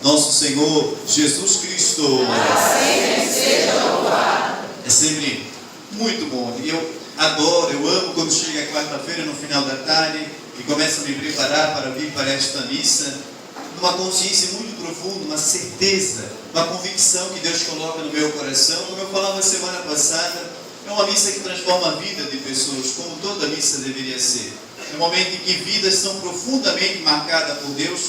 nosso Senhor Jesus Cristo. Assim seja louvado. É sempre muito bom. E eu adoro, eu amo quando chega a quarta-feira no final da tarde e começo a me preparar para vir para esta missa, numa consciência muito profunda, uma certeza, uma convicção que Deus coloca no meu coração. Como eu falava semana passada, é uma missa que transforma a vida de pessoas, como toda missa deveria ser. É um momento em que vidas são profundamente marcadas por Deus,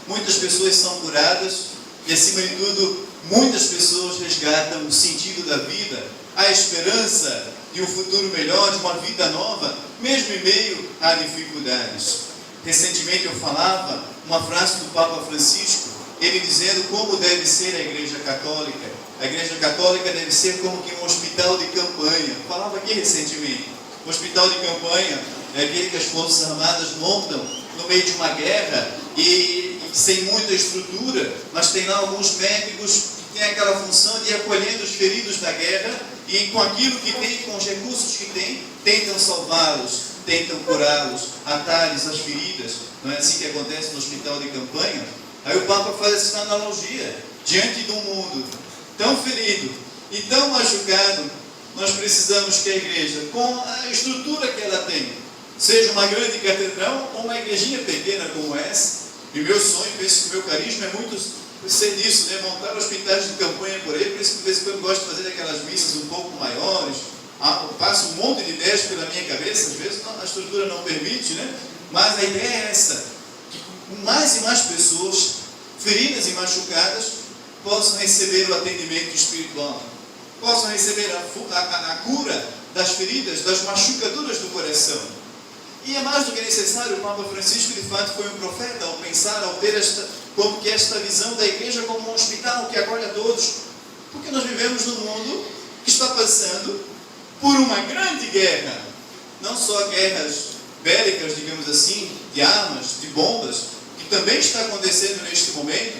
muitas pessoas são curadas e, acima de tudo, muitas pessoas resgatam o sentido da vida, a esperança de um futuro melhor, de uma vida nova, mesmo em meio a dificuldades. Recentemente eu falava uma frase do Papa Francisco, ele dizendo como deve ser a Igreja Católica. A Igreja Católica deve ser como que um hospital de campanha. Eu falava aqui recentemente. O hospital de campanha é aquele que as Forças Armadas montam no meio de uma guerra e sem muita estrutura, mas tem lá alguns médicos que têm aquela função de ir acolhendo os feridos da guerra e com aquilo que tem, com os recursos que tem, tentam salvá-los, tentam curá-los, atar-lhes as feridas. Não é assim que acontece no hospital de campanha? Aí o Papa faz essa analogia. Diante de um mundo tão ferido e tão machucado, nós precisamos que a igreja, com a estrutura que ela tem, seja uma grande catedral ou uma igrejinha pequena como essa. E o meu sonho, penso que o meu carisma é muito ser disso, né? Montar hospitais de campanha por aí. Por isso que de vez em quando eu gosto de fazer aquelas missas um pouco maiores. Passo um monte de ideias pela minha cabeça, às vezes a estrutura não permite, né? Mas a ideia é essa, que mais e mais pessoas feridas e machucadas possam receber o atendimento espiritual, possam receber a cura das feridas, das machucaduras do coração. E é mais do que necessário. O Papa Francisco, de fato, foi um profeta ao pensar, ao ter esta visão da igreja como um hospital que acolhe a todos, porque nós vivemos num mundo que está passando por uma grande guerra, não só guerras bélicas, digamos assim, de armas, de bombas, que também está acontecendo neste momento,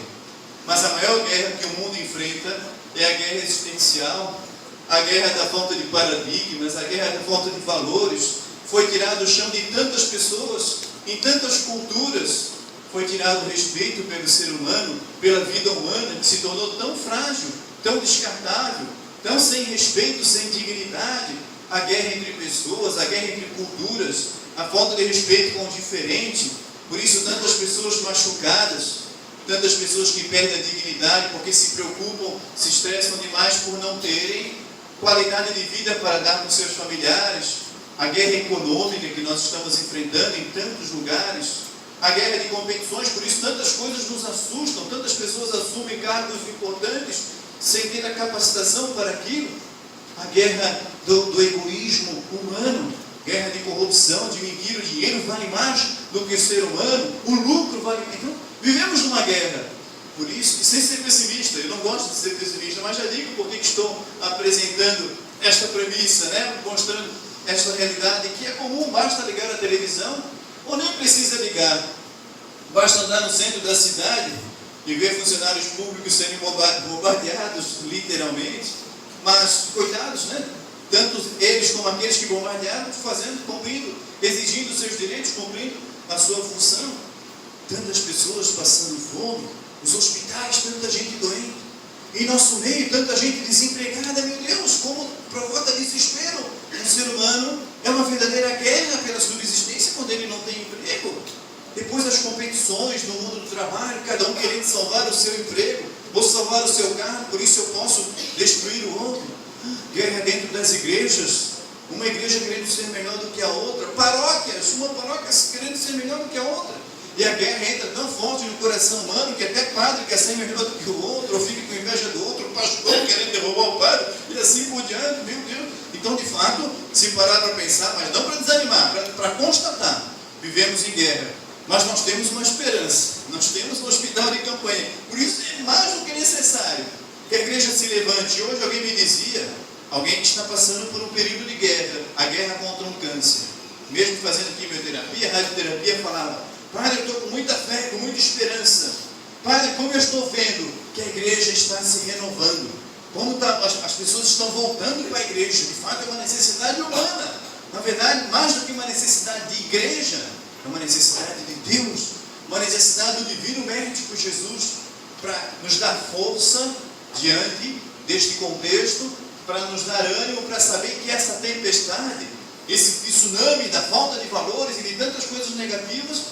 mas a maior guerra que o mundo enfrenta é a guerra existencial, a guerra da falta de paradigmas, a guerra da falta de valores. Foi tirado o chão de tantas pessoas, em tantas culturas, foi tirado o respeito pelo ser humano, pela vida humana, que se tornou tão frágil, tão descartável, tão sem respeito, sem dignidade. A guerra entre pessoas, a guerra entre culturas, a falta de respeito com o diferente. Por isso tantas pessoas machucadas, tantas pessoas que perdem a dignidade porque se preocupam, se estressam demais por não terem qualidade de vida para dar para os seus familiares. A guerra econômica que nós estamos enfrentando em tantos lugares, a guerra de competições, por isso tantas coisas nos assustam, tantas pessoas assumem cargos importantes sem ter a capacitação para aquilo. A guerra do egoísmo humano, guerra de corrupção, de mentira. O dinheiro vale mais do que o ser humano, o lucro vale mais. Então, vivemos numa guerra. Por isso, e sem ser pessimista, eu não gosto de ser pessimista, mas já digo porque estou apresentando esta premissa, né? Mostrando esta realidade que é comum. Basta ligar a televisão, ou nem precisa ligar, basta andar no centro da cidade e ver funcionários públicos sendo bombardeados, literalmente, mas coitados, né? Tanto eles como aqueles que bombardearam, cumprindo, exigindo seus direitos, cumprindo a sua função. Tantas pessoas passando fome, os hospitais, tanta gente doente, em nosso meio, tanta gente desempregada. Meu Deus, como provoca desespero. O ser humano é uma verdadeira guerra pela subsistência quando ele não tem emprego. Depois das competições no mundo do trabalho, cada um querendo salvar o seu emprego, ou salvar o seu carro, por isso eu posso destruir o outro. Guerra dentro das igrejas, uma igreja querendo ser melhor do que a outra, paróquias, uma paróquia querendo ser melhor do que a outra. E a guerra entra tão forte no coração humano que até padre quer ser melhor do que o outro, ou fica com inveja do outro, o pastor querendo derrubar o padre, e assim por diante. Meu Deus. Então, de fato, se parar para pensar, mas não para desanimar, para constatar, vivemos em guerra. Mas nós temos uma esperança, nós temos um hospital de campanha. Por isso é mais do que necessário que a igreja se levante. Hoje alguém me dizia, alguém que está passando por um período de guerra, a guerra contra um câncer, mesmo fazendo quimioterapia, radioterapia, falava: Padre, eu estou com muita fé, com muita esperança. Padre, como eu estou vendo que a igreja está se renovando, como as pessoas estão voltando para a igreja. De fato é uma necessidade humana. Na verdade, mais do que uma necessidade de igreja, é uma necessidade de Deus, uma necessidade do divino médico Jesus. para nos dar força diante deste contexto, para nos dar ânimo, para saber que essa tempestade, esse tsunami da falta de valores e de tantas coisas negativas,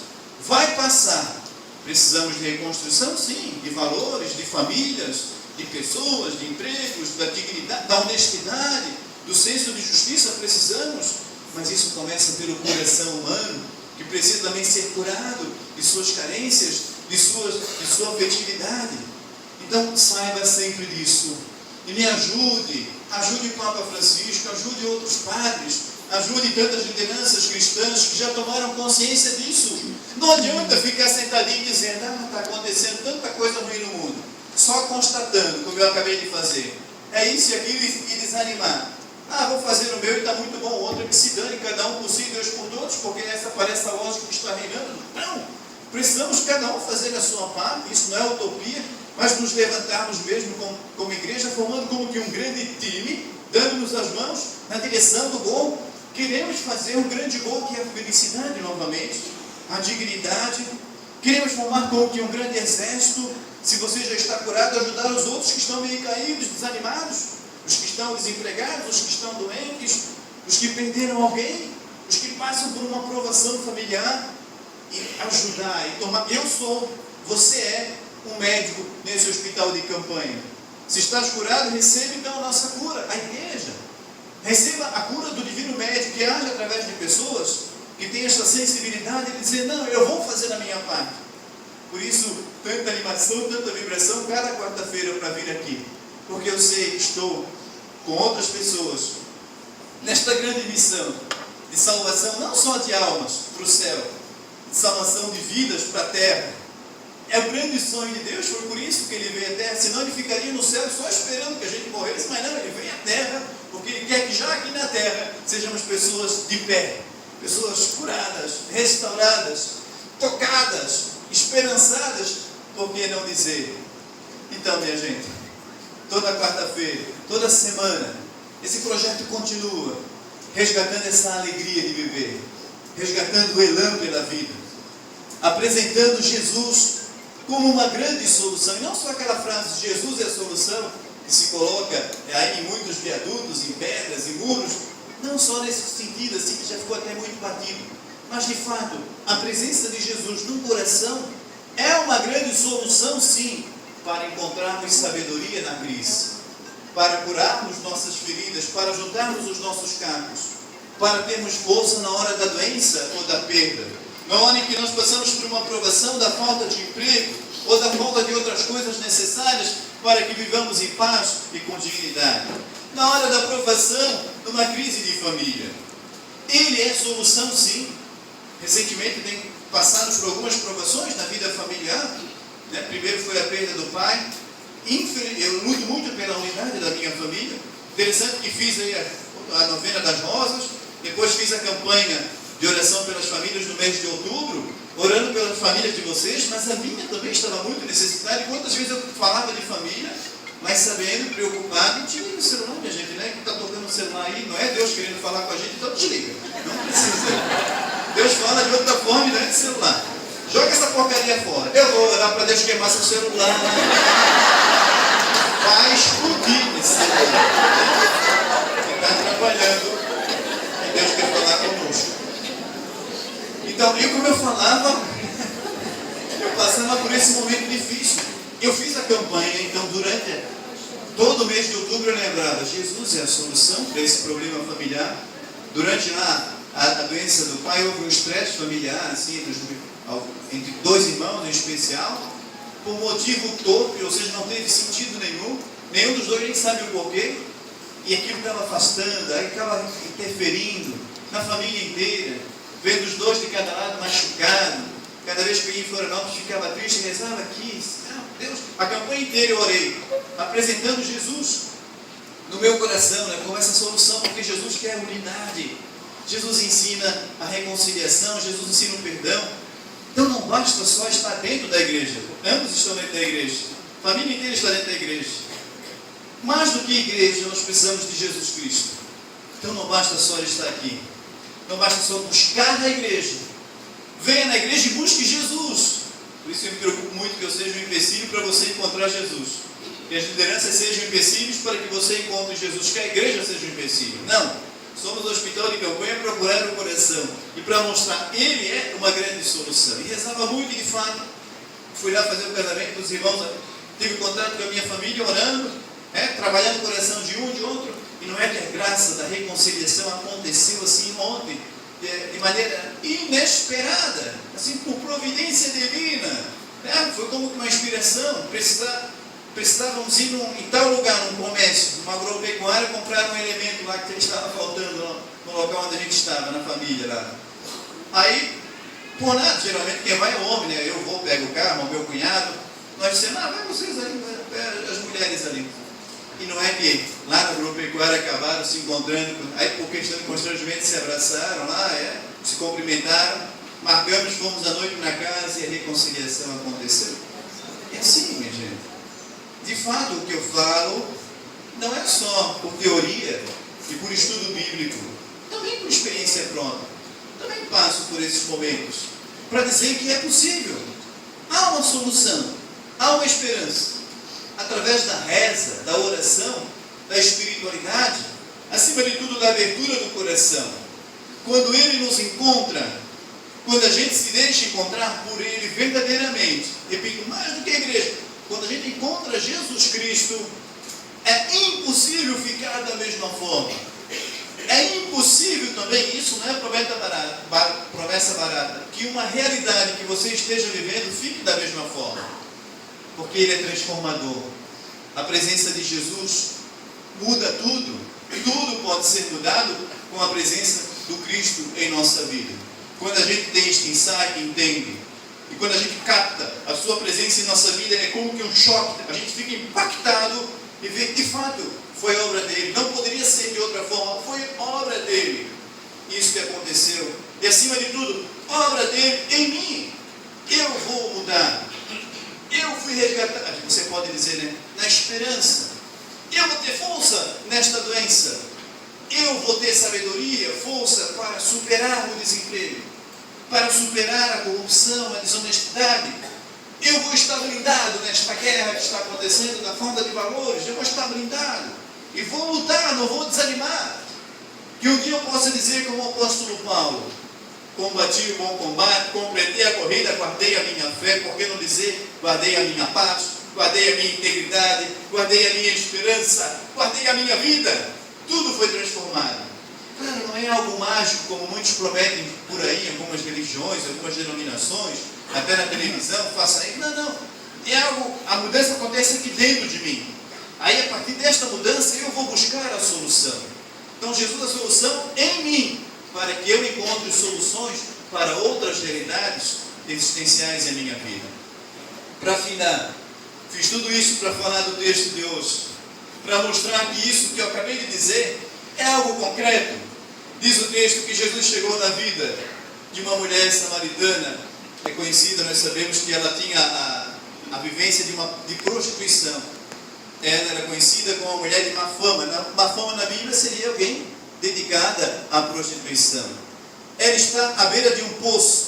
vai passar. Precisamos de reconstrução, sim, de valores, de famílias, de pessoas, de empregos, da dignidade, da honestidade, do senso de justiça, precisamos, mas isso começa pelo coração humano, que precisa também ser curado de suas carências, de sua afetividade. Então, saiba sempre disso. E me ajude o Papa Francisco, ajude outros padres, ajude tantas lideranças cristãs que já tomaram consciência disso. Não adianta ficar sentadinho dizendo, está acontecendo tanta coisa ruim no mundo, só constatando, como eu acabei de fazer. É isso e aquilo, e desanimar. Vou fazer o meu e está muito bom, o outro é que se dane, cada um por si, Deus por todos, porque essa parece a lógica que está reinando. Não! Precisamos cada um fazer a sua parte, isso não é utopia, mas nos levantarmos mesmo como igreja, formando como que um grande time, dando-nos as mãos na direção do gol. Queremos fazer um grande gol, que é a felicidade novamente, a dignidade. Queremos formar como que um grande exército. Se você já está curado, ajudar os outros que estão meio caídos, desanimados, os que estão desempregados, os que estão doentes, os que perderam alguém, os que passam por uma provação familiar, e ajudar e tomar. Você é um médico nesse hospital de campanha. Se estás curado, receba então a nossa cura, a igreja. Receba a cura do divino médico, que age através de pessoas que têm essa sensibilidade de dizer, não, eu vou fazer a minha parte. Por isso, tanta animação, tanta vibração, cada quarta-feira para vir aqui. Porque eu sei que estou com outras pessoas nesta grande missão de salvação, não só de almas para o céu, de salvação de vidas para a terra. É o grande sonho de Deus, foi por isso que Ele veio à terra, senão Ele ficaria no céu só esperando que a gente morresse, mas não, Ele vem à terra, porque Ele quer que já aqui na terra sejamos pessoas de pé, pessoas curadas, restauradas, tocadas, esperançadas, por que não dizer? Então, minha gente, toda quarta-feira, toda semana, esse projeto continua, resgatando essa alegria de viver, resgatando o elan pela vida, apresentando Jesus como uma grande solução, e não só aquela frase, Jesus é a solução, que se coloca aí em muitos viadutos, em pedras, em muros, não só nesse sentido, assim, que já ficou até muito batido, mas de fato, a presença de Jesus no coração é uma grande solução, sim, para encontrarmos sabedoria na crise, para curarmos nossas feridas, para juntarmos os nossos cacos, para termos força na hora da doença ou da perda, na hora em que nós passamos por uma provação da falta de emprego ou da falta de outras coisas necessárias para que vivamos em paz e com dignidade, na hora da provação, numa crise de família. Ele é solução, sim. Recentemente tem passado por algumas provações na vida familiar, né? Primeiro foi a perda do pai. Eu luto muito pela unidade da minha família. Interessante que fiz aí a novena das rosas, depois fiz a campanha de oração pelas famílias no mês de outubro, orando pelas famílias de vocês, mas a minha também estava muito necessitada. E quantas vezes eu falava de família, mas sabendo, preocupado, desliga o celular, minha gente, né? Que está tocando o celular aí, não é Deus querendo falar com a gente, então desliga. Não precisa. Deus fala de outra forma e não é de celular. Joga essa porcaria fora. Eu vou orar para Deus queimar seu celular. Vai explodir esse celular. Que está atrapalhando. E Deus quer falar conosco. Então, como eu falava, eu passava por esse momento difícil. Eu fiz a campanha, então, durante todo o mês de outubro eu lembrava, Jesus é a solução para esse problema familiar. Durante a doença do pai, houve um estresse familiar, assim, entre dois irmãos em especial, por motivo torpe, ou seja, não teve sentido nenhum dos dois nem sabe o porquê, e aquilo estava afastando, aí estava interferindo na família inteira, vendo os dois de cada lado machucados. Cada vez que eu ia em Florianópolis ficava triste e rezava aqui, Deus, a campanha inteira eu orei, apresentando Jesus no meu coração, né, como essa solução, porque Jesus quer unidade, Jesus ensina a reconciliação, Jesus ensina o perdão. Então não basta só estar dentro da igreja, ambos estão dentro da igreja, a família inteira está dentro da igreja. Mais do que igreja, nós precisamos de Jesus Cristo. Então não basta só estar aqui, não basta só buscar na igreja. Venha na igreja e busque Jesus. Por isso eu me preocupo muito que eu seja um empecilho para você encontrar Jesus. Que as lideranças sejam empecilhos para que você encontre Jesus. Que a igreja seja um empecilho. Não. Somos o hospital de campanha para curar o coração. E para mostrar, Ele é uma grande solução. E rezava muito, e de fato, fui lá fazer o casamento dos irmãos. Tive contato com a minha família, orando, trabalhando o coração de um e de outro. E não é que a graça da reconciliação aconteceu assim ontem, de maneira inesperada, assim por providência divina. Foi como uma inspiração. Precisávamos ir em tal lugar, num comércio, numa agropecuária, comprar um elemento lá que estava faltando no local onde a gente estava, na família lá. Aí, por nada, geralmente quem vai é o homem, né? Eu vou, pego o carro, o meu cunhado, nós dissemos, vai vocês ali, as mulheres ali. E não é que lá na agropecuária acabaram se encontrando, aí por questão de constrangimento se abraçaram lá, se cumprimentaram, marcamos, fomos à noite na casa e a reconciliação aconteceu. É assim, minha gente. De fato, o que eu falo não é só por teoria e por estudo bíblico, também por experiência própria. Também passo por esses momentos para dizer que é possível. Há uma solução, há uma esperança. Através da reza, da oração, da espiritualidade, acima de tudo da abertura do coração. Quando Ele nos encontra, quando a gente se deixa encontrar por Ele verdadeiramente, repito, mais do que a igreja, quando a gente encontra Jesus Cristo, é impossível ficar da mesma forma. É impossível também, isso não é promessa barata, que uma realidade que você esteja vivendo fique da mesma forma. Porque Ele é transformador. A presença de Jesus muda tudo. Tudo pode ser mudado com a presença do Cristo em nossa vida. Quando a gente tem este insight, entende. E quando a gente capta a sua presença em nossa vida, é como que um choque. A gente fica impactado e vê que de fato foi obra dele. Não poderia ser de outra forma. Foi obra dele. Isso que aconteceu. E acima de tudo, obra dele em mim. Eu vou mudar. Eu fui resgatado, você pode dizer, né? Na esperança. Eu vou ter força nesta doença. Eu vou ter sabedoria, força para superar o desemprego, para superar a corrupção, a desonestidade. Eu vou estar blindado nesta guerra que está acontecendo da falta de valores. Eu vou estar blindado. E vou lutar, não vou desanimar. Que um dia eu possa dizer como o apóstolo Paulo: combati o bom combate, completei a corrida, guardei a minha fé. Por que não dizer, guardei a minha paz, guardei a minha integridade, guardei a minha esperança, guardei a minha vida. Tudo foi transformado. Claro, não é algo mágico como muitos prometem por aí, algumas religiões, algumas denominações, até na televisão, faça isso. Não. É algo, a mudança acontece aqui dentro de mim. Aí a partir desta mudança eu vou buscar a solução. Então Jesus é a solução em mim, para que eu encontre soluções para outras realidades existenciais em minha vida. Para afinar, fiz tudo isso para falar do texto de hoje, para mostrar que isso que eu acabei de dizer é algo concreto. Diz o texto que Jesus chegou na vida de uma mulher samaritana, que é conhecida, nós sabemos que ela tinha a vivência de prostituição. Ela era conhecida como uma mulher de má fama. Má fama na Bíblia seria alguém dedicada à prostituição. Ela está à beira de um poço.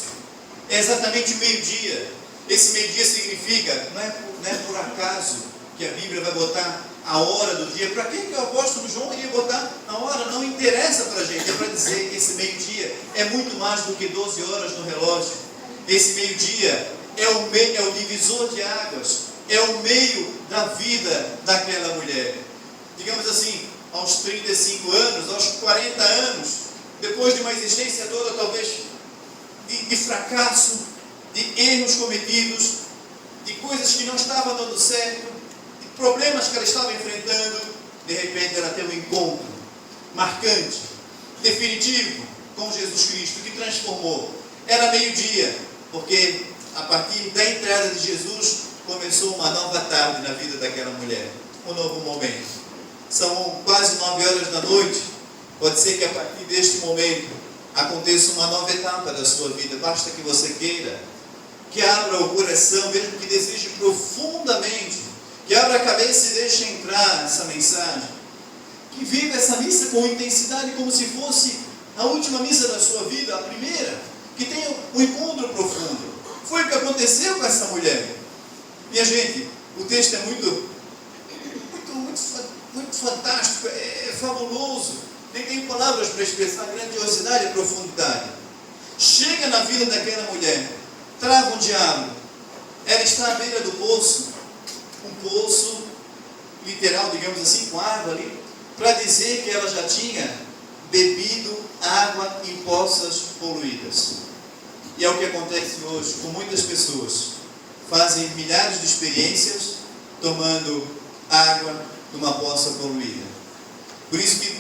É exatamente meio-dia. Esse meio-dia significa, não é por acaso que a Bíblia vai botar a hora do dia. Para que o apóstolo João iria botar a hora? Não interessa para a gente. É para dizer que esse meio-dia é muito mais do que 12 horas no relógio. Esse meio-dia é o divisor de águas. É o meio da vida daquela mulher. Digamos assim, aos 35 anos, aos 40 anos, depois de uma existência toda, talvez, de fracasso, de erros cometidos, de coisas que não estavam dando certo, de problemas que ela estava enfrentando, de repente ela tem um encontro marcante, definitivo, com Jesus Cristo, que transformou. Era meio-dia, porque a partir da entrada de Jesus, começou uma nova tarde na vida daquela mulher, um novo momento. São quase 9 horas da noite. Pode ser que a partir deste momento aconteça uma nova etapa da sua vida. Basta que você queira, que abra o coração, mesmo que deseje profundamente, que abra a cabeça e deixe entrar essa mensagem, que viva essa missa com intensidade, como se fosse a última missa da sua vida, a primeira, que tenha um encontro profundo. Foi o que aconteceu com essa mulher. Minha gente, o texto é muito fantástico, é fabuloso. Nem tenho palavras para expressar a grandiosidade e a profundidade. Chega na vida daquela mulher, trava um diálogo. Ela está à beira do poço, um poço literal, digamos assim, com água ali, para dizer que ela já tinha bebido água em poças poluídas. E é o que acontece hoje com muitas pessoas. Fazem milhares de experiências tomando água de uma poça poluída. Por isso que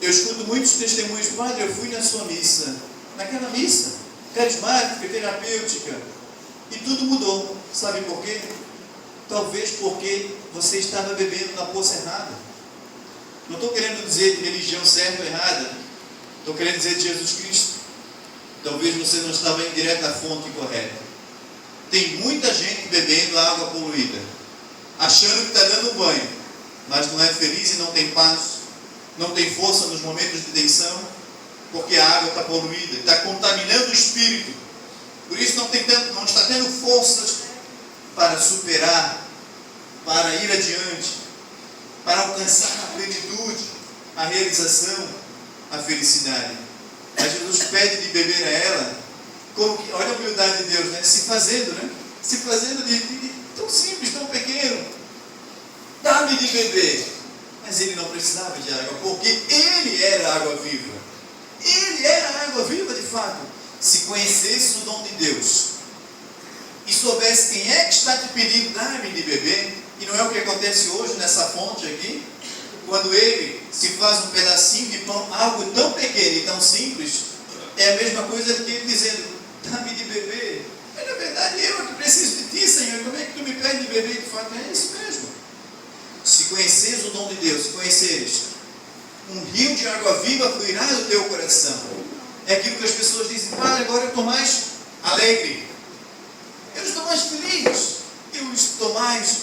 eu escuto muitos testemunhos: padre, eu fui na sua missa, naquela missa carismática, terapêutica, e tudo mudou. Sabe por quê? Talvez porque você estava bebendo na poça errada. Não estou querendo dizer de religião certa ou errada, estou querendo dizer de Jesus Cristo. Talvez você não estava indo direto à fonte correta. Tem muita gente bebendo água poluída, achando que está dando um banho, mas não é feliz e não tem paz, não tem força nos momentos de tensão, porque a água está poluída, está contaminando o espírito. Por isso não está tendo forças para superar, para ir adiante, para alcançar a plenitude, a realização, a felicidade. Mas Jesus pede de beber a ela, como que, olha a humildade de Deus, né? Se fazendo de tão simples, tão pequeno. Dá-me de beber. Mas ele não precisava de água, porque ele era a água viva. Ele era a água viva de fato. Se conhecesse o dom de Deus e soubesse quem é que está te pedindo, dá-me de beber, e não é o que acontece hoje nessa fonte aqui, quando ele se faz um pedacinho de pão, algo tão pequeno e tão simples, é a mesma coisa que ele dizendo, dá-me de beber. Mas na verdade eu que preciso de ti, Senhor, como é que tu me pedes de beber? De fato é isso mesmo. Se conheceres o dom de Deus, se conheceres, um rio de água viva fluirá do teu coração. É aquilo que as pessoas dizem, pai, agora eu estou mais alegre, eu estou mais feliz, eu estou mais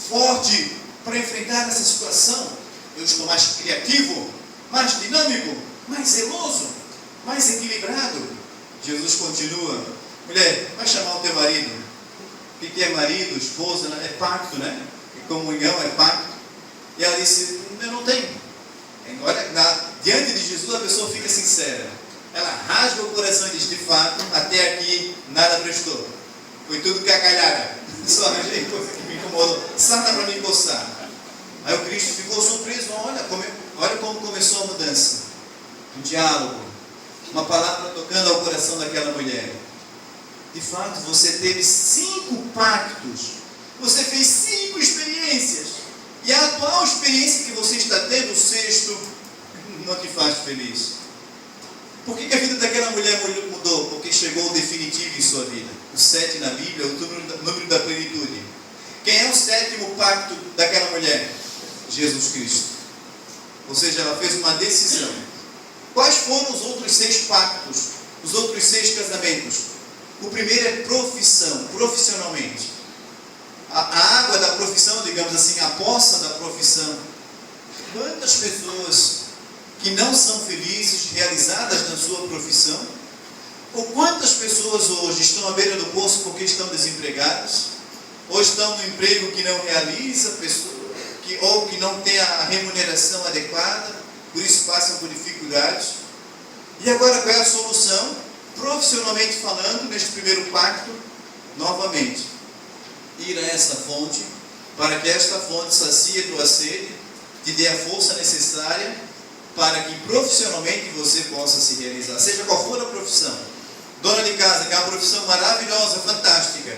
forte para enfrentar essa situação, eu estou mais criativo, mais dinâmico, mais zeloso, mais equilibrado. Jesus continua, mulher, vai chamar o teu marido. O que é marido, esposa? É pacto, né? Comunhão é pacto. E ela disse, eu não tenho. Agora, diante de Jesus, a pessoa fica sincera. Ela rasga o coração e diz, de fato, até aqui nada prestou. Foi tudo cacalhada. Só arranjei coisa que me incomodou. Sarna para me coçar. Aí o Cristo ficou surpreso. Olha como começou a mudança. Um diálogo. Uma palavra tocando ao coração daquela mulher. De fato, você teve 5 pactos. Você fez 5 experiências. E a atual experiência que você está tendo, o 6º, não te faz feliz. Por que a vida daquela mulher mudou? Porque chegou o definitivo em sua vida. O 7 na Bíblia é o número da plenitude. Quem é o 7º pacto daquela mulher? Jesus Cristo. Ou seja, ela fez uma decisão. Quais foram os outros 6 pactos? Os outros 6 casamentos? O primeiro é profissão, profissionalmente. A água da profissão, digamos assim, a poça da profissão. Quantas pessoas que não são felizes, realizadas na sua profissão? Ou quantas pessoas hoje estão à beira do poço porque estão desempregadas? Ou estão no emprego que não realiza, ou que não tem a remuneração adequada, por isso passam por dificuldades? E agora qual é a solução? Profissionalmente falando, neste primeiro pacto, novamente, ir a essa fonte, para que esta fonte sacie a tua sede, te dê a força necessária, para que profissionalmente você possa se realizar, seja qual for a profissão. Dona de casa, que é uma profissão maravilhosa, fantástica,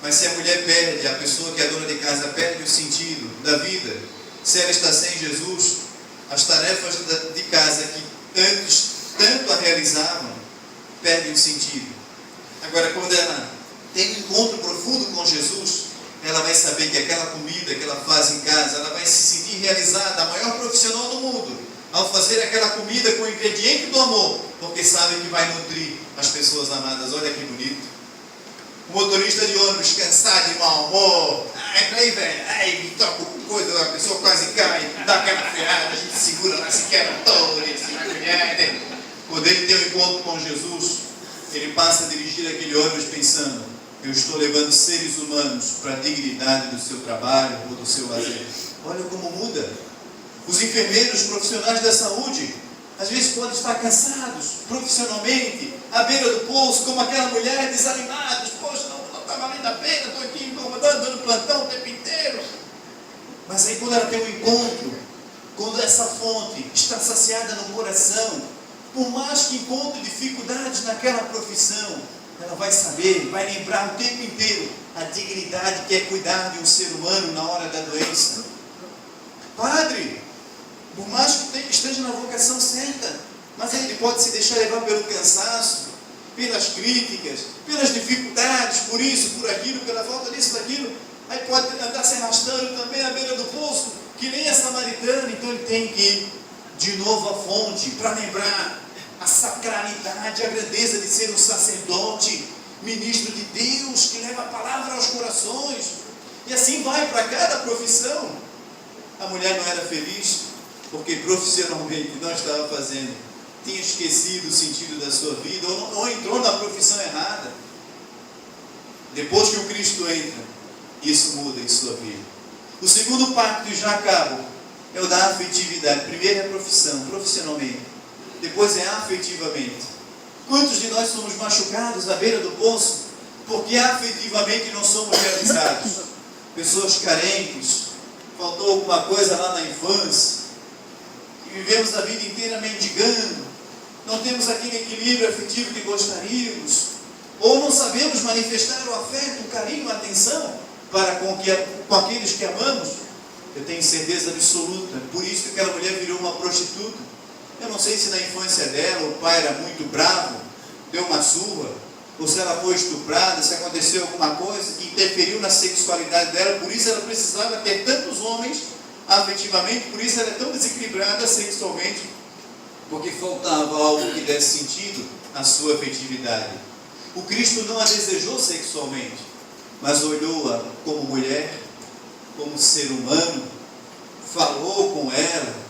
mas se a mulher perde, a pessoa que é dona de casa perde o sentido da vida, se ela está sem Jesus, as tarefas de casa que antes tanto a realizavam, perdem o sentido. Agora, quando ela tem um encontro profundo com Jesus, ela vai saber que aquela comida que ela faz em casa, ela vai se sentir realizada, a maior profissional do mundo, ao fazer aquela comida com o ingrediente do amor, porque sabe que vai nutrir as pessoas amadas. Olha que bonito. O motorista de ônibus cansado de mau humor, aí velho, aí toca alguma coisa, a pessoa quase cai, dá aquela ferrada, a gente segura lá, se quebra todo, quando ele tem um encontro com Jesus, ele passa a dirigir aquele ônibus pensando: eu estou levando seres humanos para a dignidade do seu trabalho ou do seu lazer. Olha como muda. Os enfermeiros profissionais da saúde, às vezes podem estar cansados profissionalmente, à beira do poço, como aquela mulher, desanimados. Poxa, não está valendo a pena, estou aqui incomodando, dando plantão o tempo inteiro. Mas aí quando ela tem um encontro, quando essa fonte está saciada no coração, por mais que encontre dificuldades naquela profissão, ela vai saber, vai lembrar o tempo inteiro a dignidade que é cuidar de um ser humano na hora da doença. Padre, por mais que esteja na vocação certa, mas ele pode se deixar levar pelo cansaço, pelas críticas, pelas dificuldades, por isso, por aquilo, pela falta disso, daquilo. Aí pode andar se arrastando também à beira do poço, que nem a samaritana. Então ele tem que ir de novo à fonte, para lembrar a sacralidade, a grandeza de ser um sacerdote, ministro de Deus, que leva a palavra aos corações. E assim vai para cada profissão. A mulher não era feliz, porque profissionalmente não estava fazendo, tinha esquecido o sentido da sua vida, ou entrou na profissão errada. Depois que o Cristo entra, isso muda em sua vida. O segundo pacto, e já acabo, é o da afetividade. Primeiro é a profissão, profissionalmente. Depois é afetivamente. Quantos de nós somos machucados à beira do poço, porque afetivamente não somos realizados? Pessoas carentes, faltou alguma coisa lá na infância, e vivemos a vida inteira mendigando, não temos aquele equilíbrio afetivo que gostaríamos, ou não sabemos manifestar o afeto, o carinho, a atenção para com aqueles que amamos. Eu tenho certeza absoluta, por isso que aquela mulher virou uma prostituta. Eu não sei se na infância dela o pai era muito bravo, deu uma surra, ou se ela foi estuprada, se aconteceu alguma coisa que interferiu na sexualidade dela, por isso ela precisava ter tantos homens afetivamente, por isso ela é tão desequilibrada sexualmente, porque faltava algo que desse sentido à sua afetividade. O Cristo não a desejou sexualmente, mas olhou-a como mulher, como ser humano, falou com ela,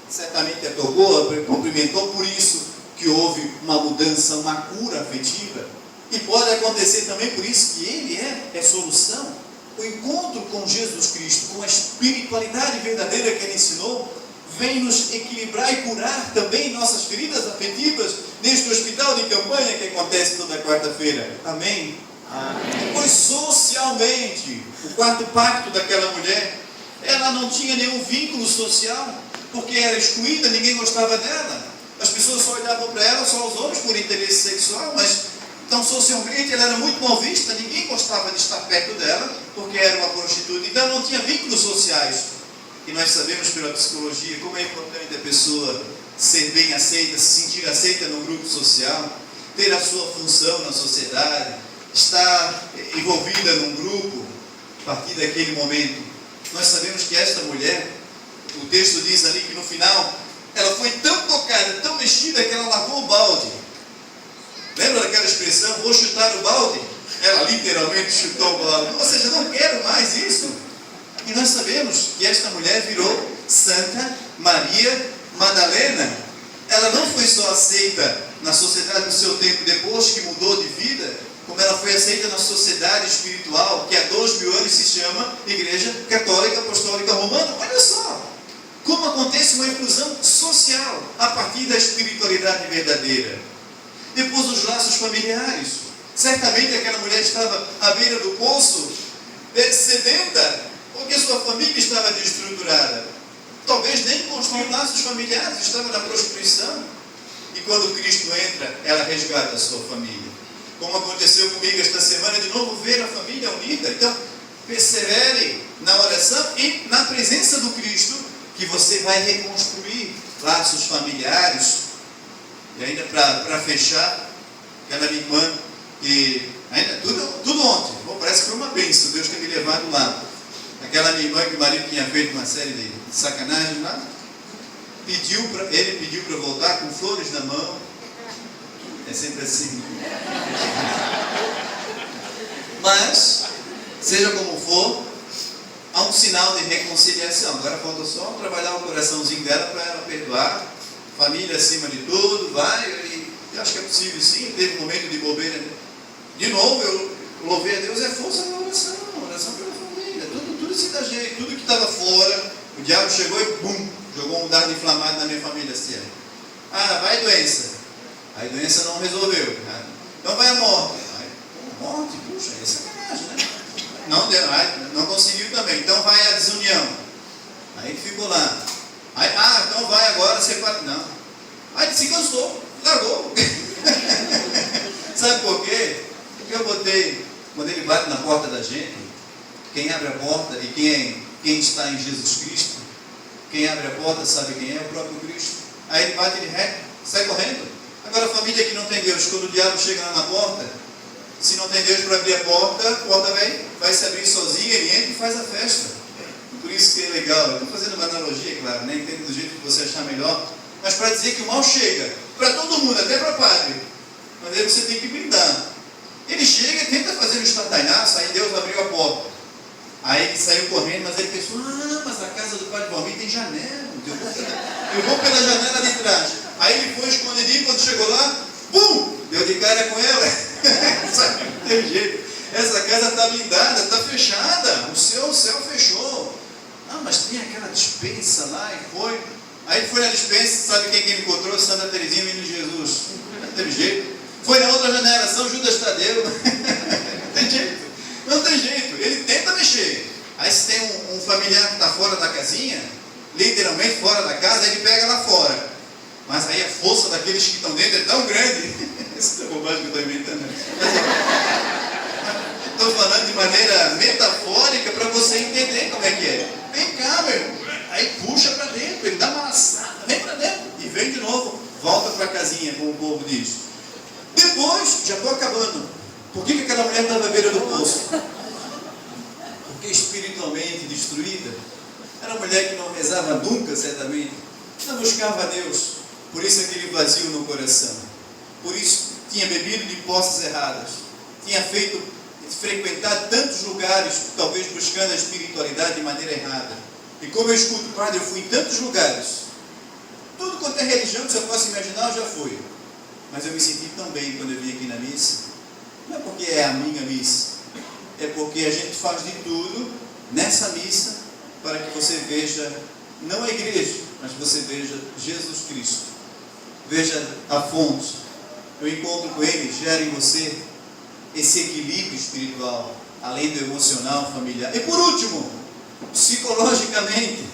certamente a tocou, a cumprimentou, por isso que houve uma mudança, uma cura afetiva. E pode acontecer também por isso que Ele é solução. O encontro com Jesus Cristo, com a espiritualidade verdadeira que Ele ensinou, vem nos equilibrar e curar também nossas feridas afetivas neste hospital de campanha que acontece toda quarta-feira. Amém? Amém. Pois socialmente, o quarto pacto daquela mulher, ela não tinha nenhum vínculo social, porque era excluída, ninguém gostava dela. As pessoas só olhavam para ela, só os homens por interesse sexual, mas então socialmente ela era muito mal vista, ninguém gostava de estar perto dela, porque era uma prostituta, então não tinha vínculos sociais. E nós sabemos pela psicologia como é importante a pessoa ser bem aceita, se sentir aceita no grupo social, ter a sua função na sociedade, estar envolvida num grupo. A partir daquele momento, nós sabemos que esta mulher, o texto diz ali que no final, ela foi tão tocada, tão mexida, que ela lavou o balde. Lembra daquela expressão, vou chutar o balde? Ela literalmente chutou o balde. Ou seja, não quero mais isso. E nós sabemos que esta mulher virou Santa Maria Madalena. Ela não foi só aceita na sociedade do seu tempo, depois que mudou de vida, como ela foi aceita na sociedade espiritual, que há 2000 anos se chama Igreja Católica Apostólica Romana. Olha só como acontece uma inclusão social a partir da espiritualidade verdadeira. Depois os laços familiares. Certamente aquela mulher estava à beira do poço, sedenta, porque sua família estava desestruturada. Talvez nem construiu laços familiares, estava na prostituição. E quando Cristo entra, ela resgata a sua família. Como aconteceu comigo esta semana, de novo ver a família unida. Então, persevere na oração e na presença do Cristo, que você vai reconstruir laços familiares. E ainda para fechar, aquela minha irmã, que ainda tudo ontem, parece que foi uma bênção, Deus tem me levado lá. Aquela minha irmã que o marido tinha feito uma série de sacanagens lá, ele pediu para voltar com flores na mão. É sempre assim. Mas, seja como for, há um sinal de reconciliação. Agora falta só trabalhar o coraçãozinho dela para ela perdoar. Família acima de tudo, vai. E acho que é possível sim, teve um momento de bobeira. De novo, eu louvei a Deus, é força na oração, oração pela família, tudo se dá jeito, tudo que estava fora, o diabo chegou e bum, jogou um dardo inflamado na minha família assim. Ah, vai doença. Aí a doença não resolveu. Então vai a morte. Aí, morte, puxa, é sacanagem, né? Não deu, não conseguiu também. Então vai a desunião. Aí ficou lá. Aí, então vai agora separar. Não. Aí se cansou, largou. Sabe por quê? Porque eu botei, quando ele bate na porta da gente, quem abre a porta e quem está em Jesus Cristo, quem abre a porta sabe quem é o próprio Cristo. Aí ele bate, ele sai correndo. Agora a família que não tem Deus, quando o diabo chega lá na porta, se não tem Deus para abrir a porta vai se abrir sozinha, ele entra e faz a festa. Por isso que é legal, eu estou fazendo uma analogia, claro, né? Entendo do jeito que você achar melhor, mas para dizer que o mal chega, para todo mundo, até para padre, mas aí você tem que brindar. Ele chega e tenta fazer um estardalhaço, aí Deus abriu a porta. Aí ele saiu correndo, mas ele pensou, mas a casa do padre Valmir tem janela, eu vou pela janela de trás. Aí ele foi escondidinho, quando chegou lá, pum, deu de cara com ela. Sabe, não tem jeito. Essa casa está blindada, está fechada, o céu fechou. Mas tem aquela despensa lá e foi. Aí foi na despensa, sabe quem que ele encontrou? Santa Teresinha, menino Jesus. Não teve jeito. Foi na outra janela, São Judas Tadeu. Não tem jeito. Não tem jeito. Ele tenta mexer. Aí se tem um familiar que está fora da casinha, literalmente fora da casa, ele pega lá fora. Mas aí a força daqueles que estão dentro é tão grande. Isso é bobagem que eu estou inventando. Estou falando de maneira metafórica para você entender como é que é. Vem cá, meu irmão. Aí puxa para dentro, ele dá uma laçada, vem para dentro e vem de novo, volta para a casinha, como o povo diz. Depois, já estou acabando. Por que aquela mulher estava à beira do poço? Porque espiritualmente destruída. Era uma mulher que não rezava nunca, certamente. Não buscava a Deus. Por isso aquele vazio no coração. Por isso tinha bebido de posses erradas. Tinha frequentado tantos lugares, talvez buscando a espiritualidade de maneira errada. E como eu escuto, padre, eu fui em tantos lugares. Tudo quanto é religião que você possa imaginar, eu já fui. Mas eu me senti tão bem quando eu vim aqui na missa. Não é porque é a minha missa. É porque a gente faz de tudo nessa missa para que você veja, não a igreja, mas você veja Jesus Cristo. Veja a fonte. O encontro com Ele gera em você esse equilíbrio espiritual, além do emocional, familiar. E por último, psicologicamente.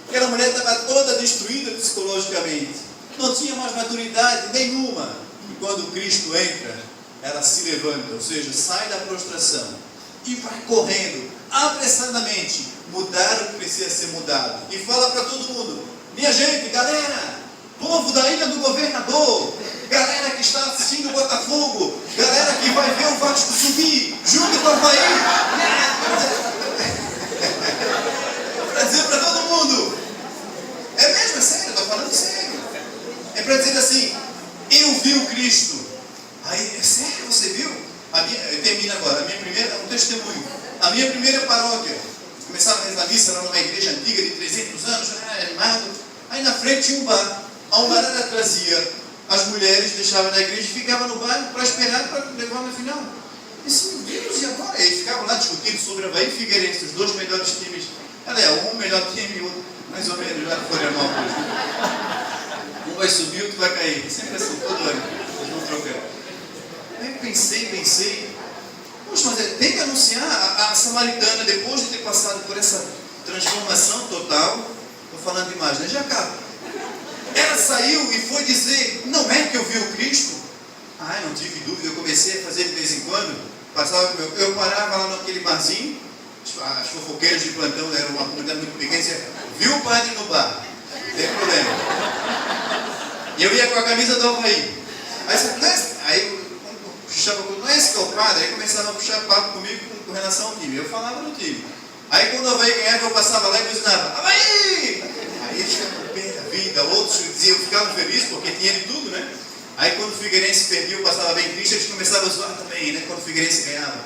Aquela mulher estava toda destruída psicologicamente. Não tinha mais maturidade nenhuma. E quando Cristo entra, ela se levanta, ou seja, sai da prostração e vai correndo, apressadamente, mudar o que precisa ser mudado. E fala para todo mundo: minha gente, galera, povo da Ilha do Governador, galera que está assistindo o Botafogo, galera que vai ver o Vasco subir, junto com o Havaí. Para dizer para todo mundo, é mesmo, é sério, estou falando sério. É para dizer assim: eu vi o Cristo. Aí, é sério, você viu? Eu termino agora, um testemunho. A minha primeira paróquia, começava a rezar missa, era numa igreja antiga de 300 anos, animado. Aí na frente tinha um bar. A umbara trazia as mulheres, deixava na igreja e ficava no bar para esperar para levar na final. E disse, meu Deus, e agora? Eles ficavam lá discutindo sobre Havaí e Figueirense, os dois melhores times. Um melhor time e outro, mais ou menos, lá de Florianópolis. Um vai subir, outro vai cair. Sempre assim, todo ano. Eles vão trocando. Aí pensei. Poxa, mas tem que anunciar a samaritana, depois de ter passado por essa transformação total. Estou falando demais, né? Já acaba. Ela saiu e foi dizer, não é que eu vi o Cristo? Não tive dúvida, eu comecei a fazer de vez em quando. Eu parava lá naquele barzinho, as fofoqueiras de plantão, era uma comunidade muito pequena, e dizia, viu o padre no bar? Não tem problema. E eu ia com a camisa do Havaí. Aí puxava, não é esse que é o padre? Aí começava a puxar papo comigo com relação ao time. Eu falava no time. Aí quando o Havaí ganhava, eu passava lá e buzinava, Havaí! Aí eles ficavam bem da vida, outros diziam, ficavam felizes porque tinha de tudo, né? Aí quando o Figueirense perdia, eu passava bem triste, eles começavam a zoar também, né? Quando o Figueirense ganhava.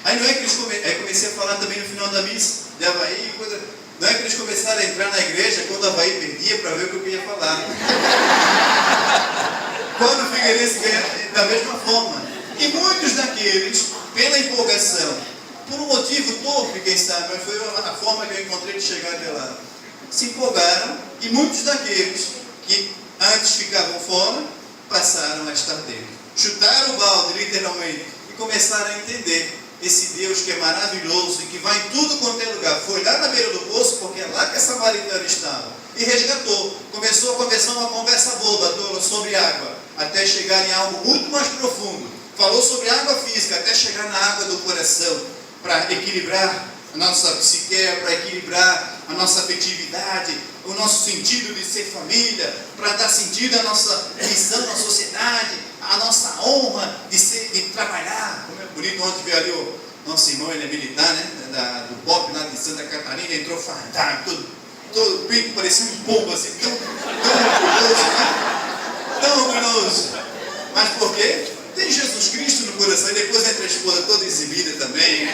Aí não é que eles aí comecei a falar também no final da missa, de Havaí, coisa. Não é que eles começaram a entrar na igreja quando o Havaí perdia para ver o que eu ia falar. quando o Figueirense ganha da mesma forma. E muitos daqueles, pela empolgação, por um motivo torpe, quem sabe, mas foi a forma que eu encontrei de chegar até lá, se empolgaram, e muitos daqueles que antes ficavam fora, passaram a estar dentro. Chutaram o balde, literalmente, e começaram a entender esse Deus que é maravilhoso e que vai em tudo quanto é lugar. Foi lá na beira do poço, porque é lá que a samaritana estava, e resgatou. Começou a conversar uma conversa boba, tola, sobre água, até chegar em algo muito mais profundo. Falou sobre água física, até chegar na água do coração, para equilibrar a nossa psique, para equilibrar a nossa afetividade, o nosso sentido de ser família, para dar sentido à nossa missão na sociedade, a nossa honra de trabalhar. Como é bonito, ontem veio ali o nosso irmão, ele é militar, né? Do BOP lá de Santa Catarina, entrou fardado, todo pico, parecia um pombo assim, tão orgulhoso, né? Tão orgulhoso. Mas por quê? Tem Jesus Cristo no coração, e depois entra a esposa toda exibida também.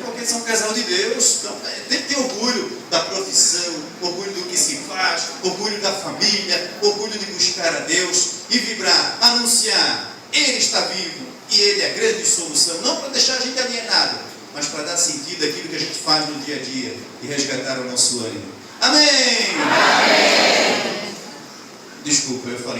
Porque são um casal de Deus, então tem que ter orgulho da profissão, orgulho do que se faz, orgulho da família, orgulho de buscar a Deus e vibrar, anunciar, Ele está vivo e Ele é a grande solução, não para deixar a gente alienado, mas para dar sentido àquilo que a gente faz no dia a dia e resgatar o nosso ânimo. Amém! Amém! Desculpa, eu falei.